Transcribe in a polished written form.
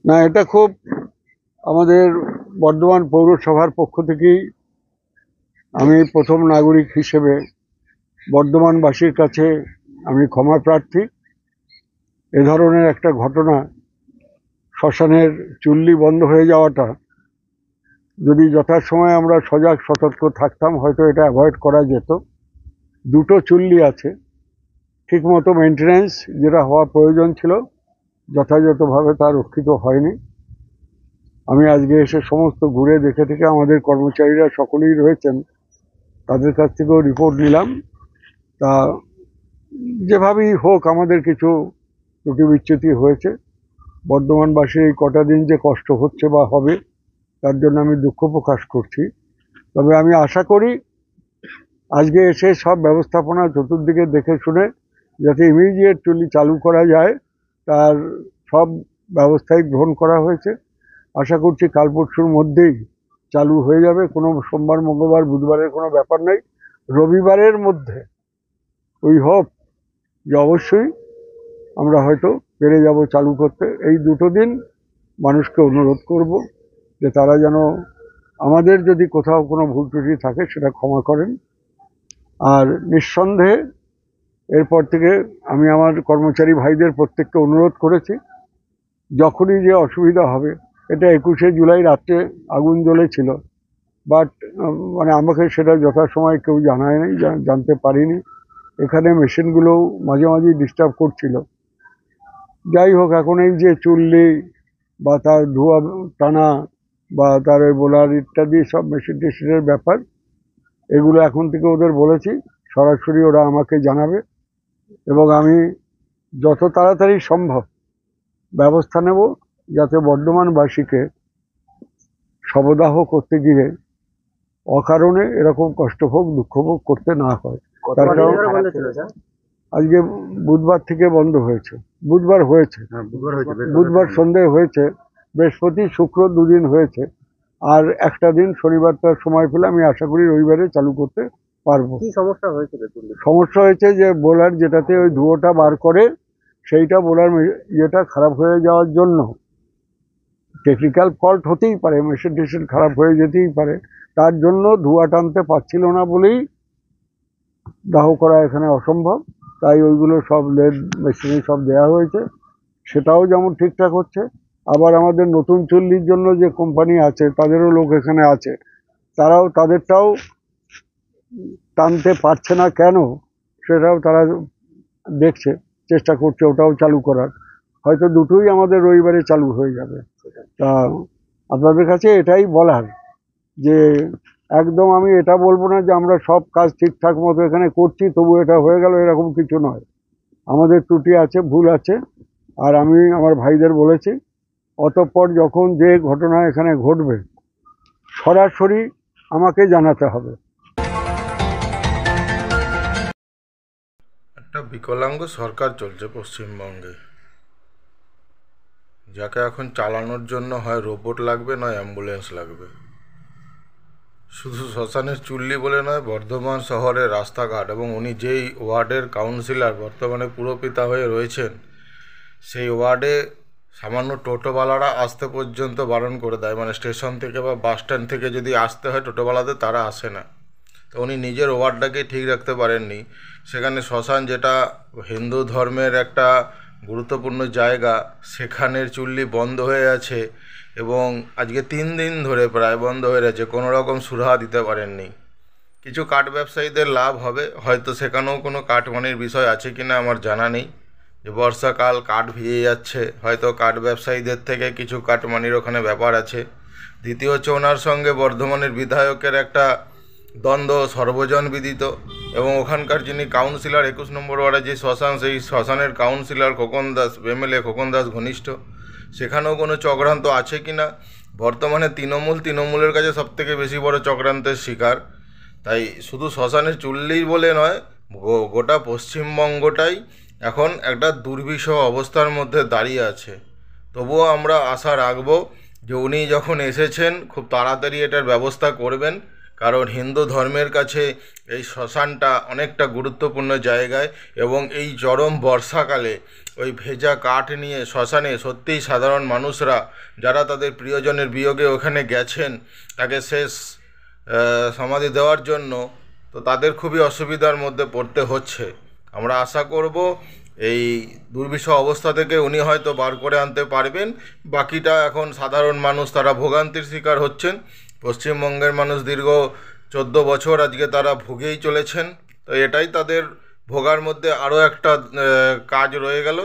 না, এটা খুব আমাদের বর্ধমান পৌরসভার পক্ষ থেকেই আমি প্রথম নাগরিক হিসেবে বর্ধমানবাসীর কাছে আমি ক্ষমা প্রার্থী। এ ধরনের একটা ঘটনা, শ্মশানের চুল্লি বন্ধ হয়ে যাওয়াটা, যদি যথাসময়ে আমরা সজাগ সতর্ক থাকতাম হয়তো এটা অ্যাভয়েড করা যেত। দুটো চুল্লি আছে, ঠিকমতো মেনটেন্যান্স যেটা হওয়া প্রয়োজন ছিল যথাযথভাবে তা রক্ষিত হয়নি। আমি আজকে এসে সমস্ত ঘুরে দেখে থেকে আমাদের কর্মচারীরা সকলেই রয়েছেন, তাদের কাছ থেকেও রিপোর্ট নিলাম। তা যেভাবেই হোক আমাদের কিছু ত্রুটি বিচ্যুতি হয়েছে। বর্ধমানবাসীর এই কটা দিন যে কষ্ট হচ্ছে বা হবে তার জন্য আমি দুঃখ প্রকাশ করছি। তবে আমি আশা করি আজকে এসে সব ব্যবস্থাপনা চতুর্দিকে দেখে শুনে যাতে ইমিডিয়েট চুল্লি চালু করা যায় তার সব ব্যবস্থাই গ্রহণ করা হয়েছে। আশা করছি কাল পরশুর মধ্যেই চালু হয়ে যাবে। কোনো সোমবার মঙ্গলবার বুধবারের কোনো ব্যাপার নেই, রবিবারের মধ্যে উই হোপ যে অবশ্যই আমরা হয়তো পেরে যাব চালু করতে। এই দুটো দিন মানুষকে অনুরোধ করব যে তারা যেন আমাদের যদি কোথাও কোনো ভুল ত্রুটি থাকে সেটা ক্ষমা করেন। আর নিঃসন্দেহে এরপর থেকে আমি আমার কর্মচারী ভাইদের প্রত্যেককে অনুরোধ করেছি, যখনই যে অসুবিধা হবে, এটা 21শে জুলাই রাত্রে আগুন জ্বলেছিল, বাট মানে আমাকে সেটা যথাসময়ে কেউ জানায় নাই, জানতে পারিনি। এখানে মেশিনগুলোও মাঝে মাঝে ডিস্টার্ব করছিল। যাই হোক, এখন এই যে চুল্লি বা তার ধোঁয়া টানা বা তার ওই বোলার ইত্যাদি সব মেশিন টেশিনের ব্যাপার, এগুলো এখন থেকে ওদের বলেছি সরাসরি ওরা আমাকে জানাবে এবং আমি যত তাড়াতাড়ি সম্ভব ব্যবস্থা নেব যাতে বর্ধমানবাসীকে শবদাহ করতে গিয়ে অকারণে এরকম কষ্ট ভোগ দুঃখ ভোগ করতে না হয়। তার কারণ আজকে বুধবার থেকে বন্ধ হয়েছে, বুধবার সন্ধ্যায় হয়েছে, বৃহস্পতি শুক্র দুদিন হয়েছে, আর একটা দিন শনিবারটার সময় পেলে আমি আশা করি রবিবারে চালু করতে পারবো। কি সমস্যা হয়েছে? সমস্যা হয়েছে যে বোলার যেটাতে ওই ধুয়োটা বার করে সেইটা বোলার ইয়েটা খারাপ হয়ে যাওয়ার জন্য, টেকনিক্যাল ফল্ট হতেই পারে, মেশিন টেশিন খারাপ হয়ে যেতেই পারে, তার জন্য ধোঁয়া টানতে পারছিল না বলেই দাহ করা এখানে অসম্ভব। তাই ওইগুলো সব লেড মেশিনে সব দেওয়া হয়েছে, সেটাও যেমন ঠিকঠাক হচ্ছে। আবার আমাদের নতুন চুল্লির জন্য যে কোম্পানি আছে তাদেরও লোক এখানে আছে, তারাও তাদেরটাও টানতে পারছে না কেন সেটাও তারা দেখছে, চেষ্টা করছে ওটাও চালু করার। হয়তো দুটোই আমাদের রবিবারে চালু হয়ে যাবে। তা আপনাদের কাছে এটাই বলার যে একদম আমি এটা বলবো না যে আমরা সব কাজ ঠিকঠাক মতো এখানে করছি তবু এটা হয়ে গেল, এরকম কিছু নয়। আমাদের ত্রুটি আছে, ভুল আছে। আর আমি আমার ভাইদের বলেছি অতঃপর যখন যে ঘটনা এখানে ঘটবে সরাসরি আমাকে জানাতে হবে। একটা বিকলাঙ্গ সরকার চলছে পশ্চিমবঙ্গে, যাকে এখন চালানোর জন্য হয় রোবট লাগবে নয় অ্যাম্বুলেন্স লাগবে। শুধু শ্মশানের চুল্লি বলে নয়, বর্ধমান শহরের রাস্তাঘাট এবং উনি যেই ওয়ার্ডের কাউন্সিলর বর্তমানে পুরপিতা হয়ে রয়েছেন, সেই ওয়ার্ডে সামান্য টোটোওয়ালারা আসতে পর্যন্ত বারণ করে দেয়। মানে স্টেশন থেকে বা বাস স্ট্যান্ড থেকে যদি আসতে হয় টোটোওয়ালাদের, তারা আসে না। তো উনি নিজের ওয়ার্ডটাকে ঠিক রাখতে পারেননি। সেখানে শ্মশান, যেটা হিন্দু ধর্মের একটা গুরুত্বপূর্ণ জায়গা, সেখানের চুল্লি বন্ধ হয়ে আছে এবং আজকে 3 দিন ধরে প্রায় বন্ধ হয়ে আছে, কোনো রকম সুরাহা দিতে পারেননি। কিছু কাঠ ব্যবসায়ীদের লাভ হবে, হয়তো সেখানেও কোনো কাঠমানির বিষয় আছে কিনা আমার জানা নেই। যে বর্ষাকাল কাঠ ভিজে যাচ্ছে, হয়তো কাঠ ব্যবসায়ীদের থেকে কিছু কাঠমানির ওখানে ব্যাপার আছে। দ্বিতীয় হচ্ছে ওনার সঙ্গে বর্ধমানের বিধায়কের একটা দ্বন্দ্ব সর্বজন বিদিত, এবং ওখানকার যিনি কাউন্সিলর 21 নম্বর ওয়ার্ডে যে শ্মশান, সেই শ্মশানের কাউন্সিলর খোকন দাস, এমএলএ খোকন দাস ঘনিষ্ঠ, সেখানেও কোনো চক্রান্ত আছে কিনা। বর্তমানে তৃণমূলের কাছে সবথেকে বেশি বড় চক্রান্তের শিকার। তাই শুধু শ্মশানের চুল্লি বলে নয়, গোটা পশ্চিমবঙ্গটাই এখন একটা দুর্বিষহ অবস্থার মধ্যে দাঁড়িয়ে আছে। তবুও আমরা আশা রাখব যে উনি যখন এসেছেন খুব তাড়াতাড়ি এটার ব্যবস্থা করবেন, কারণ হিন্দু ধর্মের কাছে এই শ্মশানটা অনেকটা গুরুত্বপূর্ণ জায়গায়, এবং এই চরম বর্ষাকালে ওই ভেজা কাঠ নিয়ে শ্মশানে সত্যিই সাধারণ মানুষরা যারা তাদের প্রিয়জনের বিয়োগে ওখানে গেছেন তাকে শেষ সমাধি দেওয়ার জন্য, তো তাদের খুবই অসুবিধার মধ্যে পড়তে হচ্ছে। আমরা আশা করব এই দুর্বিষহ অবস্থা থেকে উনি হয়তো বার করে আনতে পারবেন। বাকিটা এখন সাধারণ মানুষ তারা ভোগান্তির শিকার হচ্ছেন। পশ্চিমবঙ্গের মানুষ দীর্ঘ 14 বছর আজকে তারা ভুগেই চলেছেন, তো এটাই তাদের ভোগার মধ্যে আরও একটা কাজ রয়ে গেল।